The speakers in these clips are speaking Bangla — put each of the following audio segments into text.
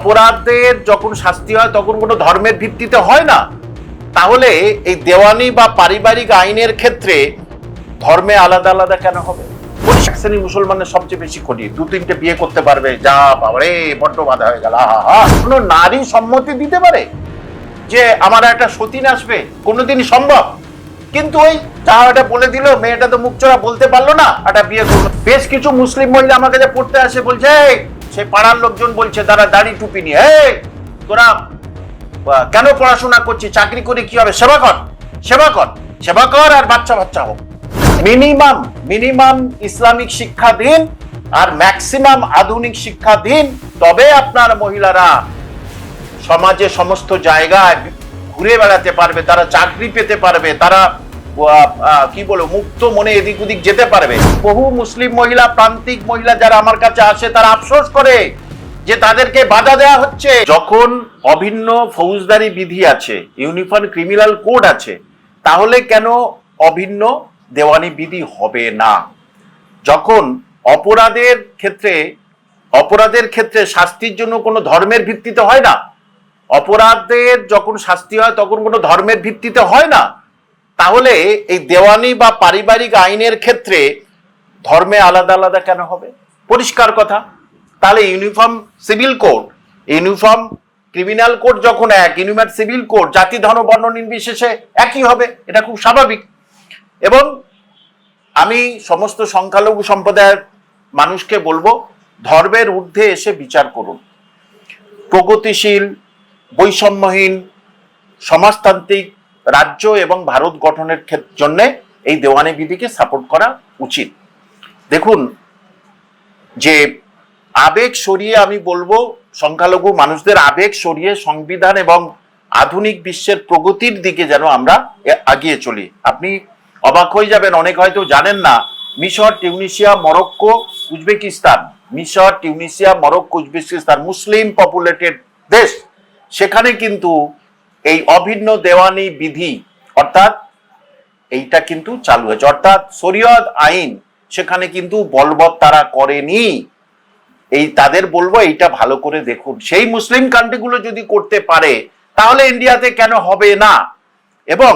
অপরাধের যখন শাস্তি হয় তখন কোনো ধর্মের ভিত্তিতে হয় না, তাহলে এই দেওয়ানি বা পারিবারিক আইনের ক্ষেত্রে ধর্মে আলাদা আলাদা কেন হবে? শ্রেণী মুসলমানের সবচেয়ে বেশি ক্ষতি, 2-3টে বিয়ে করতে পারবে, যা বাবারে বড্ড বাধা হয়ে গেল। কোনো নারী সম্মতি দিতে পারে যে আমার একটা সতীন আসবে? কোনোদিনই সম্ভব? কিন্তু ওই যাওয়াটা বলে দিল, মেয়েটা তো মুখ চোরা বলতে পারলো না, একটা বিয়ে করলো। বেশ কিছু মুসলিম মহিলা আমার কাছে পড়তে আসে, বলছে সে পাড়ার লোকজন বলছে, তারা দাড়ি টুপি নিয়ে, তোরা কেন পড়াশোনা করছিস, চাকরি করে কি হবে, সেবা কর, সেবা কর, সেবা কর আর বাচ্চা বাচ্চা হোক। মিনিমাম ইসলামিক শিক্ষা দিন আর ম্যাক্সিমাম আধুনিক শিক্ষা দিন, তবে আপনার মহিলারা সমাজে সমস্ত জায়গায় ঘুরে বেড়াতে পারবে, তারা চাকরি পেতে পারবে, তারা কি বলবো মুক্ত মনে এদিক ওদিক যেতে পারবে। বহু মুসলিম মহিলা, প্রান্তিক মহিলা যারা আমার কাছে আসে, তারা আফসোস করে যে তাদেরকে বাধা দেওয়া হচ্ছে। যখন অভিন্ন ফৌজদারি বিধি আছে, ইউনিফর্ম ক্রিমিনাল কোড আছে, তাহলে কেন অভিন্ন দেওয়ানি বিধি হবে না? যখন অপরাধের ক্ষেত্রে শাস্তির জন্য কোনো ধর্মের ভিত্তিতে হয় না, অপরাধের যখন শাস্তি হয় তখন কোনো ধর্মের ভিত্তিতে হয় না, তাহলে এই দেওয়ানি বা পারিবারিক আইনের ক্ষেত্রে ধর্মে আলাদা আলাদা কেন হবে? পরিষ্কার কথা। তাহলে uniform civil code, uniform criminal code যখন এক, ইউনিফর্ম সিভিল কোড জাতি ধর্ম বর্ণ নির্বিশেষে একই হবে, এটা খুব স্বাভাবিক। এবং আমি সমস্ত সংখ্যালঘু সম্প্রদায়ের মানুষকে বলবো, ধর্মের ঊর্ধ্বে এসে বিচার করুন। প্রগতিশীল, বৈষম্যহীন, সমাজতান্ত্রিক রাজ্য এবং ভারত গঠনের জন্য এই দেওয়ানি বিধিকে সাপোর্ট করা উচিত। দেখুন, যে আবেগ সরিয়ে, আমি বলবো সংখ্যালঘু মানুষদের আবেগ সরিয়ে সংবিধান এবং আধুনিক বিশ্বের প্রগতির দিকে যেন আমরা এগিয়ে চলি। আপনি অবাক হয়ে যাবেন, অনেক হয়তো জানেন না, মিশর, টিউনিসিয়া, মরক্কো, উজবেকিস্তান, মিশর, টিউনিসিয়া, মরক্কো, উজবেকিস্তান মুসলিম পপুলেটেড দেশ, সেখানে কিন্তু এই অভিন্ন দেওয়ানি বিধি অর্থাৎ এইটা কিন্তু চালু হয়েছে, অর্থাৎ শরিয়ত আইন সেখানে কিন্তু বলবৎ তারা করেনি। এই তাদের বলবো এইটা ভালো করে দেখুন। সেই মুসলিম কান্ট্রিগুলো যদি করতে পারে, তাহলে ইন্ডিয়াতে কেন হবে না? এবং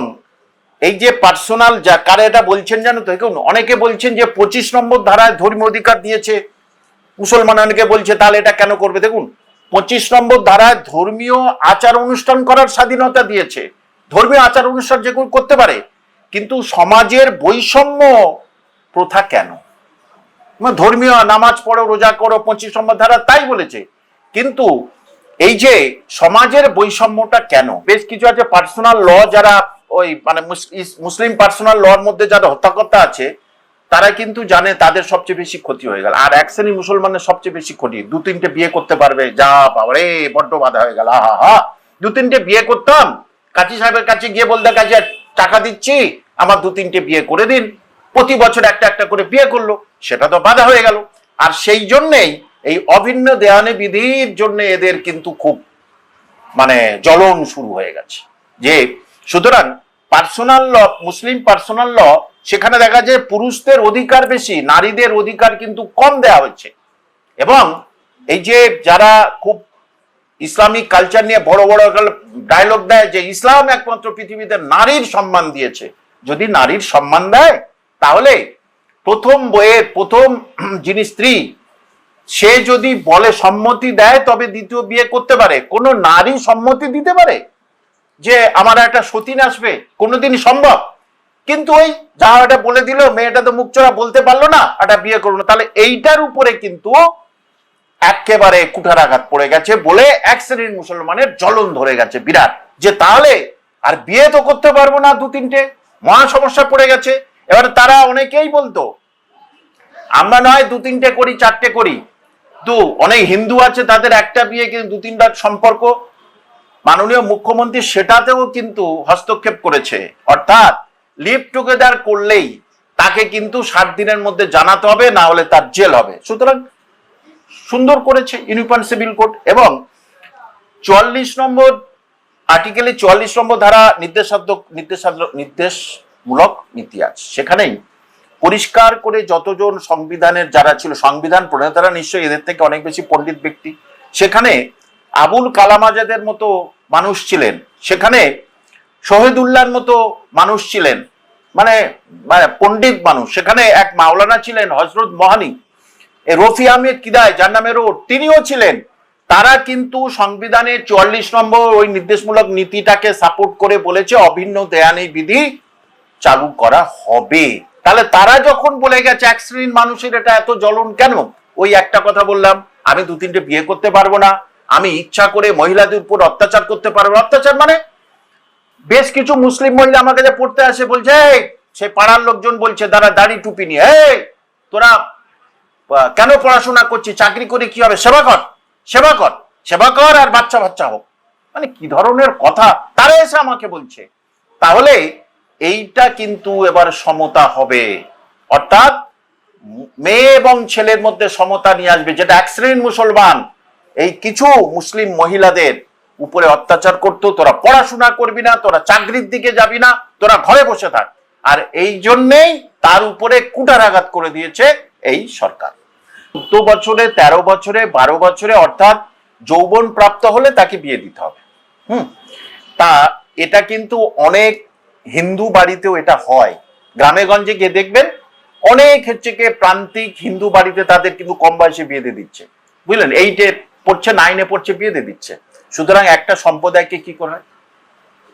এই যে পার্সোনাল, যা কারা এটা বলছেন জানো তো, দেখুন অনেকে বলছেন যে 25 নম্বর ধারায় ধর্মীয় অধিকার দিয়েছে মুসলমান, অনেকে বলছে তাহলে এটা কেন করবে। দেখুন, 25 নম্বর ধারায় ধর্মীয় আচার অনুষ্ঠান করার স্বাধীনতা দিয়েছে, ধর্মীয় আচার অনুষ্ঠান যেগুলো করতে পারে, কিন্তু সমাজের বৈষম্য প্রথা কেন? ধর্মীয় নামাজ পড়ো, রোজা করো, 25 নম্বর ধারা তাই বলেছে, কিন্তু এই যে সমাজের বৈষম্যটা কেন? বেশ কিছু আছে পার্সোনাল ল, যারা ওই মানে মুসলিম পার্সোনাল লর মধ্যে যারা হত্যাকর্তা আছে, তারা কিন্তু জানে তাদের সবচেয়ে বেশি ক্ষতি হয়ে গেল। আর এক শ্রেণী মুসলমানের সবচেয়ে বেশি ক্ষতি, 2-3টে বিয়ে করতে পারবে, যা বাবারে বড্ড বাধা হয়ে গেল। 2-3টে বিয়ে করতাম, কাজী সাহেবের কাছে গিয়ে বলতে, কাজী টাকা দিচ্ছি, আমার 2-3টে বিয়ে করে দিন, প্রতি বছর একটা একটা করে বিয়ে করলো, সেটা তো বাধা হয়ে গেল। আর সেই জন্যেই এই অভিন্ন দেওয়ানি বিধির জন্য এদের কিন্তু খুব মানে জ্বলন শুরু হয়ে গেছে। যে সুতরাং পার্সোনাল ল, মুসলিম পার্সোনাল ল, সেখানে দেখা যায় পুরুষদের অধিকার বেশি, নারীদের অধিকার কিন্তু কম দেওয়া হচ্ছে। এবং এই যে যারা খুব ইসলামিক কালচার নিয়ে বড় বড় ডায়লগ দেয় যে ইসলাম একমাত্র পৃথিবীতে নারীর সম্মান দিয়েছে, যদি নারীর সম্মান দেয়, তাহলে প্রথম বইয়ের প্রথম যিনি স্ত্রী, সে যদি বলে সম্মতি দেয়, তবে দ্বিতীয় বিয়ে করতে পারে। কোন নারী সম্মতি দিতে পারে যে আমার একটা সতীন আসবে? কোনোদিনই সম্ভব? কিন্তু ওই যাওয়াটা বলে দিল, মেয়েটা তো মুখ চোরা বলতে পারলো না, একটা বিয়ে করলো। তাহলে এইটার উপরে কিন্তু একেবারে কুঠারাঘাত পড়ে গেছে বলে এক শ্রেণীর মুসলমানের জ্বলন ধরে গেছে বিরাট, যে তাহলে আর বিয়ে তো করতে পারবো না, 2-3টে, মহা সমস্যা পড়ে গেছে। এবার তারা অনেকেই বলতো আমরা নয় 2-3টে করি, 4টে করি, তো অনেক হিন্দু আছে তাদের একটা বিয়ে, কিন্তু 2-3টা সম্পর্ক। মাননীয় মুখ্যমন্ত্রী সেটাতেও কিন্তু হস্তক্ষেপ করেছে, অর্থাৎ লিভ টুগেদার করলেই তাকে কিন্তু 7 দিনের মধ্যে জানাতে হবে, না হলে তার জেল হবে। সুতরাং সুন্দর করেছে ইউনিফর্ম সিভিল কোড। এবং 44 নম্বর আর্টিকেলে 44 নম্বর ধারা নির্দেশমূলক নীতি আছে, সেখানেই পরিষ্কার করে যতজন সংবিধানের যারা ছিল সংবিধান প্রণেতারা, নিশ্চয়ই এদের থেকে অনেক বেশি পণ্ডিত ব্যক্তি, সেখানে আবুল কালাম আজাদের মতো মানুষ ছিলেন, সেখানে শহীদুল্লাহর মতো মানুষ ছিলেন, মানে পণ্ডিত মানুষ, সেখানে এক মাওলানা ছিলেন হজরত মহানি, রফি আহমেদ কিদায় যার নামে রোড, তিনিও ছিলেন। তারা কিন্তু সংবিধানের 44 নম্বর ওই নির্দেশমূলক নীতিটাকে সাপোর্ট করে বলেছে অভিন্ন দেয়ানি বিধি চালু করা হবে। তাহলে তারা যখন বলে গেছে এক শ্রেণীর মানুষের এটা এত জ্বলন কেন, ওই একটা কথা বললাম, আমি 2-3টে বিয়ে করতে পারবো না, আমি ইচ্ছা করে মহিলাদের উপর অত্যাচার করতে পারবো। অত্যাচার মানে বেশ কিছু মুসলিম মহিলা আমার কাছে পড়তে আসে, বলছে সে পাড়ার লোকজন বলছে তারা দাড়ি টুপি নিয়ে, তোরা কেন পড়াশোনা করছিস, চাকরি করে কি হবে, সেবা কর, সেবা কর, সেবা কর আর বাচ্চা বাচ্চা হোক। মানে কি ধরনের কথা তারা এসে আমাকে বলছে। তাহলে এইটা কিন্তু এবার সমতা হবে, অর্থাৎ মেয়ে এবং ছেলের মধ্যে সমতা নিয়ে আসবে। যেটা এক শ্রেণীর মুসলমান এই কিছু মুসলিম মহিলাদের উপরে অত্যাচার করতো, তোরা পড়াশোনা করবি না, তোরা চাকরির দিকে যাবি না, তোরা ঘরে বসে থাক, আর এই জন্যেই তার উপরে কুঠারাঘাত করে দিয়েছে এই সরকার। 14 বছরে, 13 বছরে, 12 বছরে, অর্থাৎ যৌবন প্রাপ্ত হলে তাকে বিয়ে দিতে হবে। তা এটা কিন্তু অনেক হিন্দু বাড়িতেও এটা হয়, গ্রামে গঞ্জে গিয়ে দেখবেন অনেক হচ্ছে কি প্রান্তিক হিন্দু বাড়িতে তাদের কিন্তু কম বয়সে বিয়ে দিয়ে দিচ্ছে, বুঝলেন, 8-এ পড়ছে, 9-এ পড়ছে, বিয়ে দিয়ে দিচ্ছে। সুতরাং একটা সম্প্রদায়কে কি করা হয়,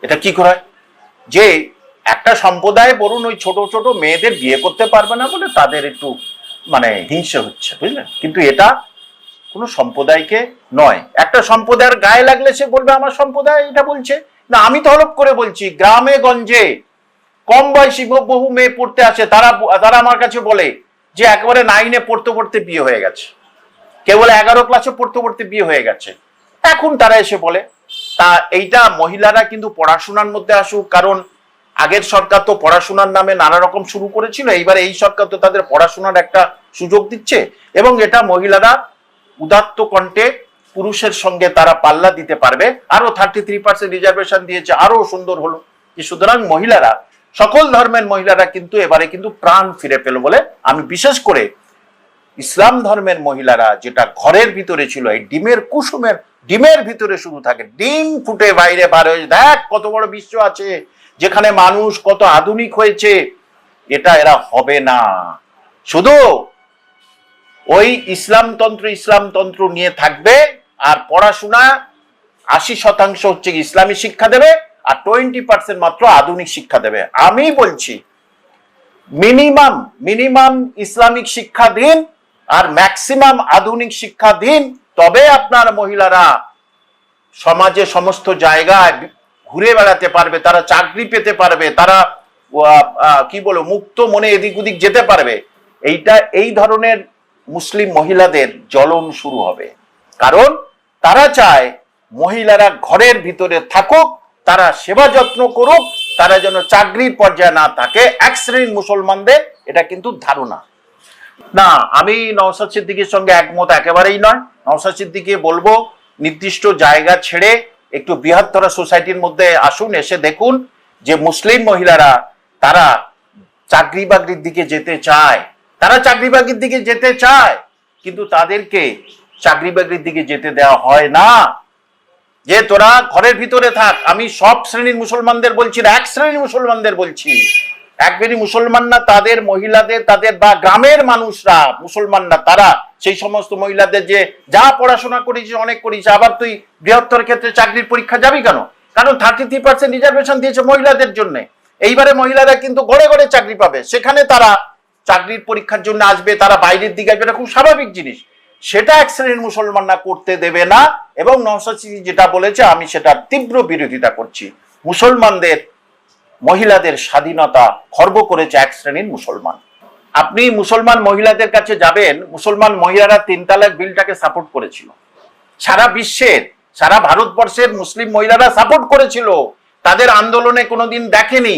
এটা কি করা হয় যে একটা সম্প্রদায় বলুন ওই ছোট ছোট মেয়েদের বিয়ে করতে পারবে না বলে তাদের একটু মানে হিংসে হচ্ছে, বুঝলেন, কিন্তু এটা কোনো সম্প্রদায়কে নয়। একটা সম্প্রদায়ের গায়ে লাগলে সে বলবে আমার সম্প্রদায় এটা বলছে না। আমি তলব করে বলছি, গ্রামে গঞ্জে কম বয়সী বহু মেয়ে পড়তে আসে, তারা আমার কাছে বলে যে একেবারে 9-এ পড়তে পড়তে বিয়ে হয়ে গেছে, কেউ বলে 11 ক্লাসে পড়তে পড়তে বিয়ে হয়ে গেছে। এখন তারা এসে বলে, তা এইটা মহিলারা কিন্তু পড়াশোনার মধ্যে আসুক, কারণ আগের সরকার তো পড়াশোনার নামে নানা রকম শুরু করেছিল, এইবার এই সরকার তো তাদের পড়াশোনার একটা সুযোগ দিচ্ছে, এবং এটা মহিলারা উদাত্ত কণ্ঠে পুরুষের সঙ্গে তারা পাল্লা দিতে পারবে। আরো 33% রিজার্ভেশন দিয়েছে, আরো সুন্দর হলো। সুতরাং মহিলারা, সকল ধর্মের মহিলারা কিন্তু এবারে কিন্তু প্রাণ ফিরে পেল বলে আমি বিশেষ করে ইসলাম ধর্মের মহিলারা, যেটা ঘরের ভিতরে ছিল, এই ডিমের ভিতরে শুধু থাকে, ডিম ফুটে বাইরে বার হয়ে দেখ কত বড় বিশ্ব আছে, যেখানে মানুষ কত আধুনিক হয়েছে, এটা এরা হবে না। শুধু ওই ইসলামতন্ত্র নিয়ে থাকবে, আর পড়াশোনা 80% হচ্ছে ইসলামী শিক্ষা দেবে, আর 20% মাত্র আধুনিক শিক্ষা দেবে। আমি বলছি মিনিমাম ইসলামিক শিক্ষা দিন আর ম্যাক্সিমাম আধুনিক শিক্ষা দিন, তবে আপনার মহিলারা সমাজে সমস্ত জায়গায় ঘুরে বেড়াতে পারবে, তারা চাকরি পেতে পারবে, তারা কি বলো মুক্ত মনে এদিক ওদিক যেতে পারবে। এই ধরনের মুসলিম মহিলাদের জ্বলন শুরু হবে, কারণ তারা চায় মহিলারা ঘরের ভিতরে থাকুক, তারা সেবা যত্ন করুক, তারা যেন চাকরির পর্যায়ে না থাকে এক শ্রেণীর মুসলমানদের। এটা কিন্তু ধারণা না। আমি নওশাদ সিদ্দিকীর সঙ্গে একমত একেবারেই নয়। নওশাদ সিদ্দিকী বলবো নির্দিষ্ট জায়গা ছেড়ে একটু বৃহত্তর সোসাইটির মধ্যে আসুন, এসে দেখুন যে মুসলিম মহিলারা তারা চাকরি বাকরির দিকে যেতে চায়, কিন্তু তাদেরকে চাকরি বাকরির দিকে যেতে দেওয়া হয় না, যে তোরা ঘরের ভিতরে থাক। আমি সব শ্রেণীর মুসলমানদের বলছি না, এক শ্রেণীর মুসলমানদের বলছি। এক শ্রেণীর মুসলমান না, তাদের মহিলাদের, তাদের বা গ্রামের মানুষরা মুসলমান না, তারা সেই সমস্ত মহিলাদের যে যা পড়াশোনা করেছিস, অনেক করেছিস, আবার তুই বৃহত্তর ক্ষেত্রে চাকরির পরীক্ষা যাবি কেন? কারণ 33% রিজার্ভেশন দিয়েছে মহিলাদের জন্য। এইবারে মহিলারা কিন্তু ঘরে ঘরে চাকরি পাবে, সেখানে তারা চাকরির পরীক্ষার জন্য আসবে, তারা বাইরের দিকে আসবে, এটা খুব স্বাভাবিক জিনিস। সেটা এক শ্রেণীর মুসলমানরা করতে দেবে না, এবং নওশাদ সিদ্দিকী যেটা বলেছে আমি সেটার তীব্র বিরোধিতা করছি। মুসলমানদের মহিলাদের স্বাধীনতা খর্ব করেছে এক শ্রেণীর মুসলমান। আপনি মুসলমান মহিলাদের কাছে যাবেন, মুসলমান মহিলারা 3 তালাক বিলটাকে সাপোর্ট করেছিল, সারা বিশ্বের, সারা ভারতবর্ষের মুসলিম মহিলারা সাপোর্ট করেছিল, তাদের আন্দোলনে কোনোদিন দেখেনি।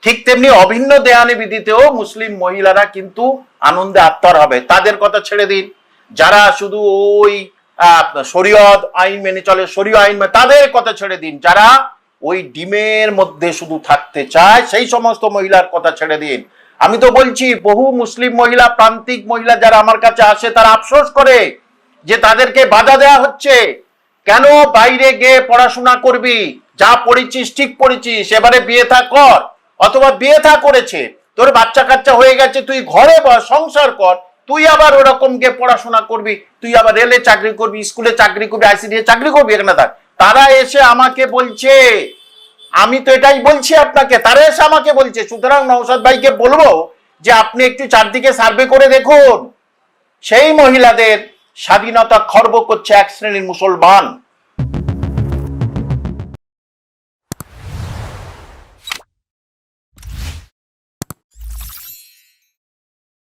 ঠিক তেমনি অভিন্ন দেয়ানি বিধিতেও মুসলিম মহিলারা কিন্তু আনন্দে আত্মার হবে। তাদের কথা ছেড়ে দিন, যারা শুধু ওই শরীয়ত আইন মেনে চলে, শরীয় আইন তাদের কথা ছেড়ে দিন, যারা ওই ডিমের মধ্যে শুধু থাকতে চায় সেই সমস্ত মহিলার কথা ছেড়ে দিন। আমি তো বলছি বহু মুসলিম মহিলা, প্রান্তিক মহিলা যারা আমার কাছে আসে, তারা আফসোস করে যে তাদেরকে বাধা দেওয়া হচ্ছে, কেন বাইরে গিয়ে পড়াশোনা করবি? যা পড়েছিস ঠিক পড়েছিস, এবারে বিয়ে থা কর। অথবা বিয়ে থা করেছে, তোর বাচ্চা কাচ্চা হয়ে গেছে, তুই ঘরে বস, সংসার কর। তুই আবার ওরকম গিয়ে পড়াশোনা করবি, তুই আবার রেলে চাকরি করবি, স্কুলে চাকরি করবি, আইসিডি চাকরি করবি, এখানে থাক। তারা এসে আমাকে বলছে, আমি তো এটাই বলছি আপনাকে, তারা এসে আমাকে বলছে। সুতরাং নওশাদ ভাইকে বলবো যে আপনি একটু চারদিকে সার্ভে করে দেখুন, সেই মহিলাদের স্বাধীনতা খর্ব করছে এক শ্রেণীর মুসলমান।